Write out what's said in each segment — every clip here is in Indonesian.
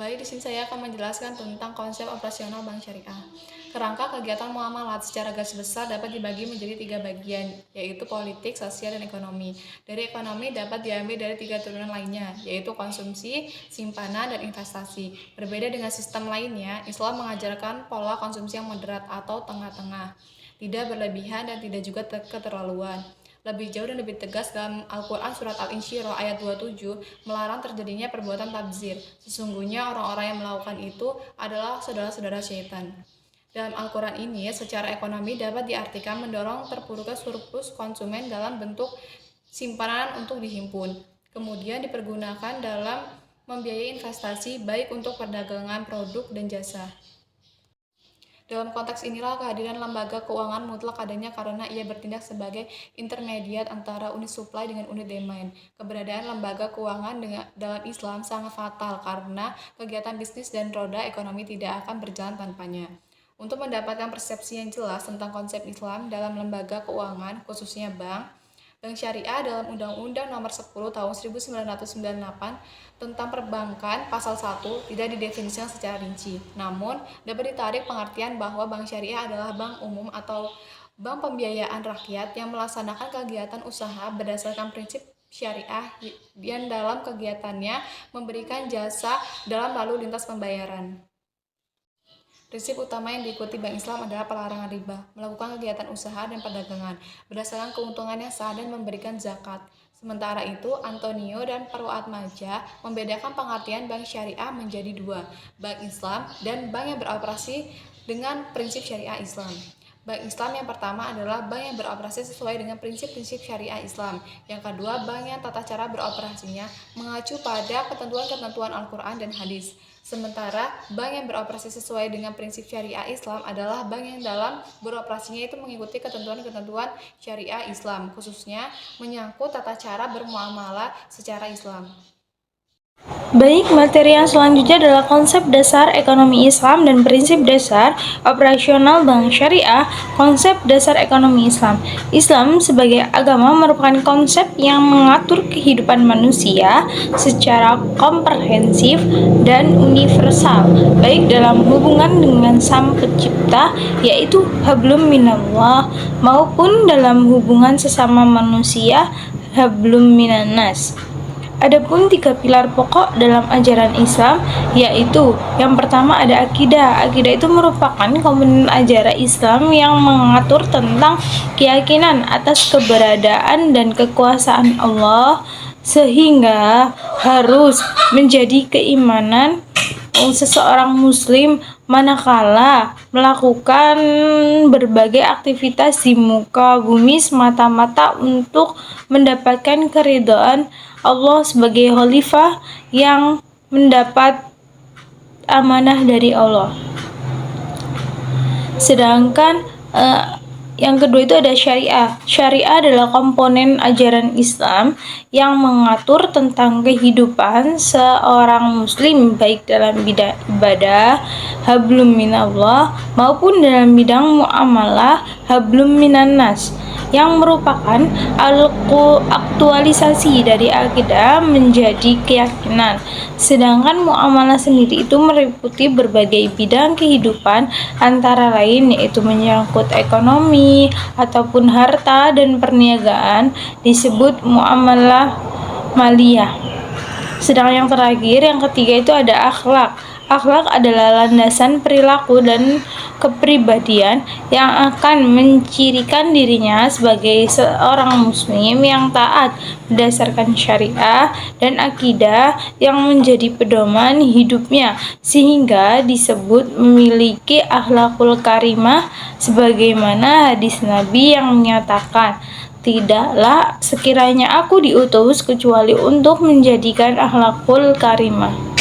Baik, di sini saya akan menjelaskan tentang konsep operasional bank syariah. Kerangka kegiatan muamalat secara garis besar dapat dibagi menjadi 3 bagian, yaitu politik, sosial, dan ekonomi. Dari ekonomi dapat diambil dari 3 turunan lainnya, yaitu konsumsi, simpanan, dan investasi. Berbeda dengan sistem lainnya, Islam mengajarkan pola konsumsi yang moderat atau tengah-tengah, tidak berlebihan dan tidak juga keterlaluan. Lebih jauh dan lebih tegas dalam Al-Quran surat Al-Insyirah ayat 27 melarang terjadinya perbuatan tabzir. Sesungguhnya orang-orang yang melakukan itu adalah saudara-saudara syaitan. Dalam Al-Quran ini, secara ekonomi dapat diartikan mendorong terpuruknya surplus konsumen dalam bentuk simpanan untuk dihimpun. Kemudian dipergunakan dalam membiayai investasi baik untuk perdagangan produk dan jasa. Dalam konteks inilah kehadiran lembaga keuangan mutlak adanya karena ia bertindak sebagai intermediat antara unit supply dengan unit demand. Keberadaan lembaga keuangan dalam Islam sangat fatal karena kegiatan bisnis dan roda ekonomi tidak akan berjalan tanpanya. Untuk mendapatkan persepsi yang jelas tentang konsep Islam dalam lembaga keuangan, khususnya bank Syariah dalam Undang-Undang Nomor 10 Tahun 1998 tentang Perbankan Pasal 1 tidak didefinisikan secara rinci. Namun, dapat ditarik pengertian bahwa bank syariah adalah bank umum atau bank pembiayaan rakyat yang melaksanakan kegiatan usaha berdasarkan prinsip syariah yang dalam kegiatannya memberikan jasa dalam lalu lintas pembayaran. Prinsip utama yang diikuti Bank Islam adalah pelarangan riba, melakukan kegiatan usaha dan perdagangan, berdasarkan keuntungan yang sah dan memberikan zakat. Sementara itu, Antonio dan Perwatmaja membedakan pengertian bank syariah menjadi dua, bank Islam dan bank yang beroperasi dengan prinsip syariah Islam. Bank Islam yang pertama adalah bank yang beroperasi sesuai dengan prinsip-prinsip syariah Islam. Yang kedua, bank yang tata cara beroperasinya mengacu pada ketentuan-ketentuan Al-Quran dan hadis. Sementara, bank yang beroperasi sesuai dengan prinsip syariah Islam adalah bank yang dalam beroperasinya itu mengikuti ketentuan-ketentuan syariah Islam, khususnya menyangkut tata cara bermuamalah secara Islam. Baik, materi yang selanjutnya adalah konsep dasar ekonomi Islam dan prinsip dasar operasional bank syariah. Konsep dasar ekonomi Islam. Islam sebagai agama merupakan konsep yang mengatur kehidupan manusia secara komprehensif dan universal, baik dalam hubungan dengan Sang Pencipta, yaitu hablum minallah, maupun dalam hubungan sesama manusia, hablum minannas. Adapun 3 pilar pokok dalam ajaran Islam, yaitu yang pertama ada akidah. Akidah itu merupakan komponen ajaran Islam yang mengatur tentang keyakinan atas keberadaan dan kekuasaan Allah, sehingga harus menjadi keimanan seseorang muslim manakala melakukan berbagai aktivitas di muka bumi semata-mata untuk mendapatkan keridhaan Allah sebagai khalifah yang mendapat amanah dari Allah. Sedangkan yang kedua itu ada syariah. Syariah adalah komponen ajaran Islam yang mengatur tentang kehidupan seorang muslim baik dalam bidang ibadah, hablum minallah, maupun dalam bidang muamalah, hablum minannas, yang merupakan aktualisasi dari akidah menjadi keyakinan. Sedangkan muamalah sendiri itu meliputi berbagai bidang kehidupan, antara lain yaitu menyangkut ekonomi ataupun harta dan perniagaan, disebut muamalah maliyah. Sedangkan yang terakhir, yang ketiga itu ada akhlak. Akhlak adalah landasan perilaku dan kepribadian yang akan mencirikan dirinya sebagai seorang muslim yang taat berdasarkan syariah dan akidah yang menjadi pedoman hidupnya, sehingga disebut memiliki akhlakul karimah, sebagaimana hadis Nabi yang menyatakan, "Tidaklah sekiranya aku diutus kecuali untuk menjadikan akhlakul karimah."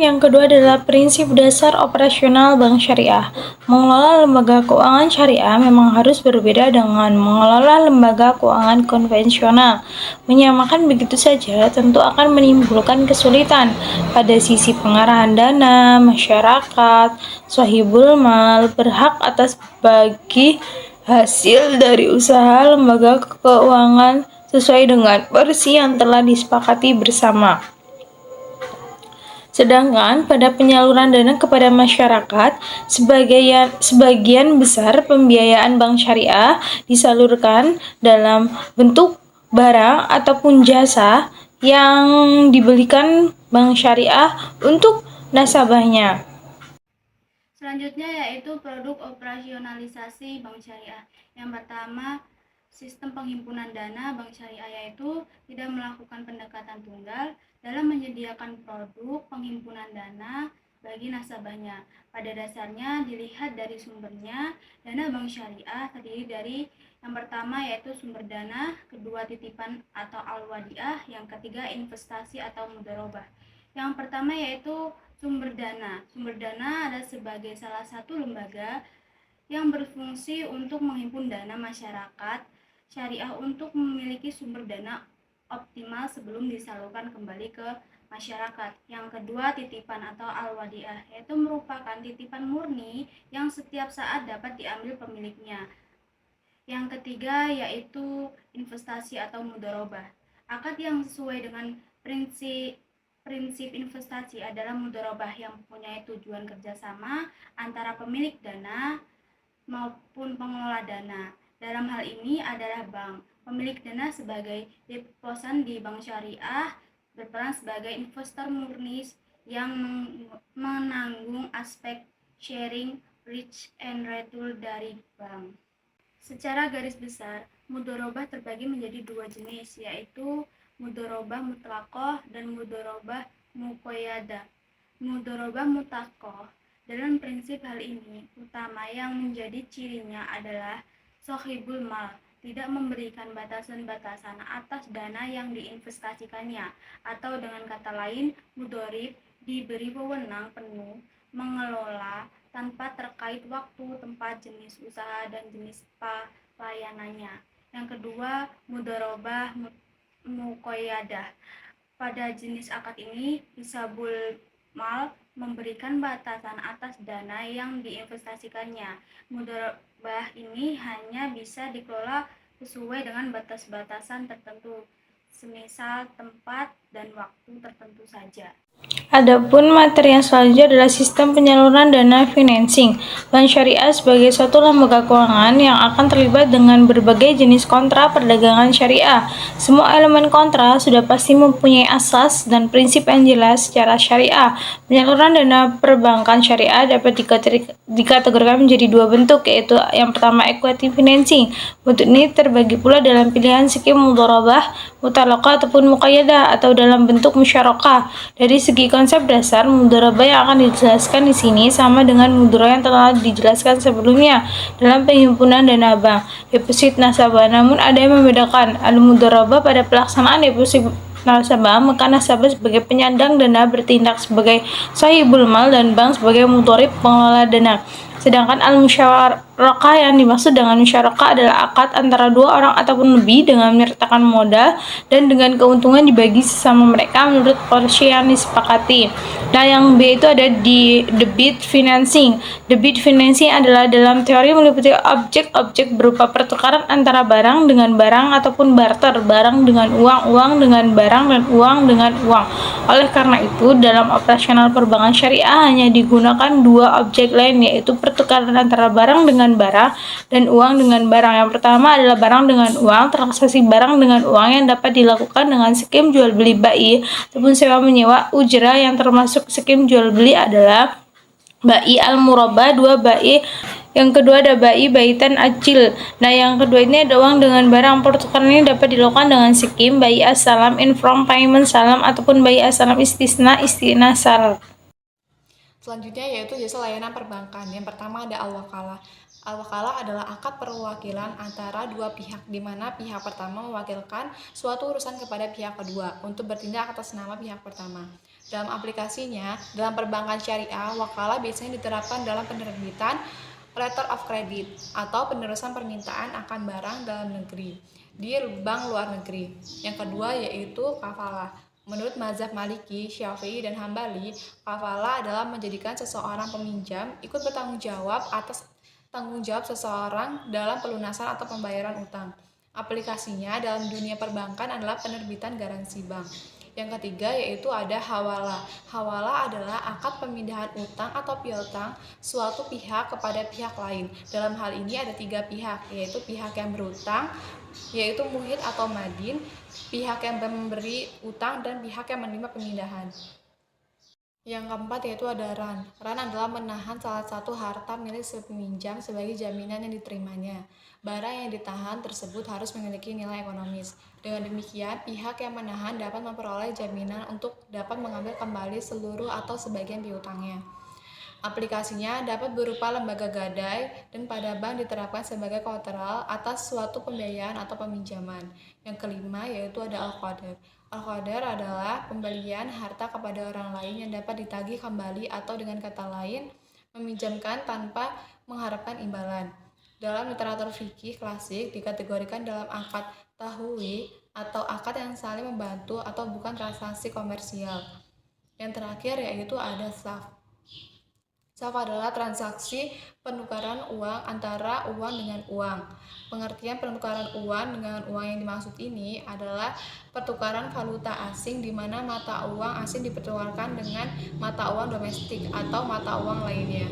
Yang kedua adalah prinsip dasar operasional bank syariah. Mengelola lembaga keuangan syariah memang harus berbeda dengan mengelola lembaga keuangan konvensional. Menyamakan begitu saja tentu akan menimbulkan kesulitan pada sisi pengarahan dana. Masyarakat, sahibul mal, berhak atas bagi hasil dari usaha lembaga keuangan sesuai dengan porsi yang telah disepakati bersama. Sedangkan pada penyaluran dana kepada masyarakat, sebagian besar pembiayaan bank syariah disalurkan dalam bentuk barang ataupun jasa yang dibelikan bank syariah untuk nasabahnya. Selanjutnya yaitu produk operasionalisasi bank syariah. Yang pertama, sistem penghimpunan dana bank syariah yaitu tidak melakukan pendekatan tunggal dalam menyediakan produk penghimpunan dana bagi nasabahnya. Pada dasarnya dilihat dari sumbernya, dana bank syariah terdiri dari yang pertama yaitu sumber dana, kedua titipan atau al-wadiah, yang ketiga investasi atau mudharabah. Yang pertama yaitu sumber dana. Sumber dana adalah sebagai salah satu lembaga yang berfungsi untuk menghimpun dana masyarakat syariah untuk memiliki sumber dana optimal sebelum disalurkan kembali ke masyarakat. Yang kedua, titipan atau al-wadiah, yaitu merupakan titipan murni yang setiap saat dapat diambil pemiliknya. Yang ketiga yaitu investasi atau mudharabah. Akad yang sesuai dengan prinsip investasi adalah mudharabah yang mempunyai tujuan kerjasama antara pemilik dana maupun pengelola dana. Dalam hal ini adalah bank. Pemilik dana sebagai deposan di bank syariah berperan sebagai investor murni yang menanggung aspek sharing risk and return dari bank. Secara garis besar, mudharabah terbagi menjadi dua jenis, yaitu mudharabah mutlaqah dan mudharabah muqayyadah. Mudharabah mutlaqah, dalam prinsip hal ini, utama yang menjadi cirinya adalah sohibul mal tidak memberikan batasan-batasan atas dana yang diinvestasikannya, atau dengan kata lain, mudharib diberi wewenang penuh mengelola tanpa terkait waktu, tempat, jenis usaha, dan jenis pelayanannya. Yang kedua, mudharabah muqayyadah. Pada jenis akad ini, hisabul mal memberikan batasan atas dana yang diinvestasikannya. Mudharabah ini hanya bisa dikelola sesuai dengan batas-batasan tertentu, semisal tempat dan waktu tertentu saja. Adapun materi yang selanjutnya adalah sistem penyaluran dana financing. Bank syariah sebagai suatu lembaga keuangan yang akan terlibat dengan berbagai jenis kontra perdagangan syariah. Semua elemen kontra sudah pasti mempunyai asas dan prinsip yang jelas secara syariah. Penyaluran dana perbankan syariah dapat dikategorikan menjadi dua bentuk, yaitu yang pertama equity financing. Bentuk ini terbagi pula dalam pilihan skim mudharabah, mutalaqah ataupun muqayyadah, atau dalam bentuk musyarakah. Dari segi konsep dasar, mudharabah yang akan dijelaskan di sini sama dengan mudharabah yang telah dijelaskan sebelumnya dalam penghimpunan dana bank, deposit nasabah. Namun ada yang membedakan. Al-mudharabah pada pelaksanaan deposit nasabah, maka nasabah sebagai penyandang dana bertindak sebagai sahibul mal dan bank sebagai mudharib pengelola dana. Sedangkan al-musyarakah yang dimaksud dengan musyarakah adalah akad antara dua orang ataupun lebih dengan menyertakan modal dan dengan keuntungan dibagi sesama mereka menurut porsi yang disepakati. Nah, yang B itu ada di debit financing. Debit financing adalah dalam teori meliputi objek-objek berupa pertukaran antara barang dengan barang ataupun barter, barang dengan uang, uang dengan barang, dan uang dengan uang. Oleh karena itu, dalam operasional perbankan syariah hanya digunakan dua objek lain, yaitu pertukaran antara barang dengan barang dan uang dengan barang. Yang pertama adalah barang dengan uang. Transaksi barang dengan uang yang dapat dilakukan dengan skim jual beli bai ataupun sewa menyewa ujrah. Yang termasuk skim jual beli adalah bai al-murabah, dua bai. Yang kedua ada bai baitan ajil. Nah, yang kedua ini ada uang dengan barang. Pertukaran ini dapat dilakukan dengan skim bai as-salam in from payment salam ataupun bai as-salam istisna sal. Selanjutnya yaitu jasa layanan perbankan. Yang pertama ada al-wakalah. Al-wakalah adalah akad perwakilan antara dua pihak, di mana pihak pertama mewakilkan suatu urusan kepada pihak kedua untuk bertindak atas nama pihak pertama. Dalam aplikasinya, dalam perbankan syariah, wakalah biasanya diterapkan dalam penerbitan letter of credit atau penerusan permintaan akan barang dalam negeri di bank luar negeri. Yang kedua yaitu kafalah. Menurut mazhab Maliki, Syafi'i, dan Hambali, kafalah adalah menjadikan seseorang peminjam ikut bertanggung jawab atas tanggung jawab seseorang dalam pelunasan atau pembayaran utang. Aplikasinya dalam dunia perbankan adalah penerbitan garansi bank. Yang ketiga yaitu ada hawala. Hawala adalah akad pemindahan utang atau piutang suatu pihak kepada pihak lain. Dalam hal ini ada 3 pihak, yaitu pihak yang berutang, yaitu muhid atau madin, pihak yang memberi utang, dan pihak yang menerima pemindahan. Yang keempat yaitu ada ran. Ran adalah menahan salah satu harta milik si peminjam sebagai jaminan yang diterimanya. Barang yang ditahan tersebut harus memiliki nilai ekonomis. Dengan demikian, pihak yang menahan dapat memperoleh jaminan untuk dapat mengambil kembali seluruh atau sebagian piutangnya. Aplikasinya dapat berupa lembaga gadai dan pada bank diterapkan sebagai kolateral atas suatu pembiayaan atau peminjaman. Yang kelima yaitu ada al-qadar. Al-qadar adalah pembelian harta kepada orang lain yang dapat ditagih kembali atau dengan kata lain meminjamkan tanpa mengharapkan imbalan. Dalam literatur fikih klasik dikategorikan dalam akad tahwi atau akad yang saling membantu atau bukan transaksi komersial. Yang terakhir yaitu ada saf. Saf adalah transaksi penukaran uang antara uang dengan uang. Pengertian penukaran uang dengan uang yang dimaksud ini adalah pertukaran valuta asing di mana mata uang asing dipertukarkan dengan mata uang domestik atau mata uang lainnya.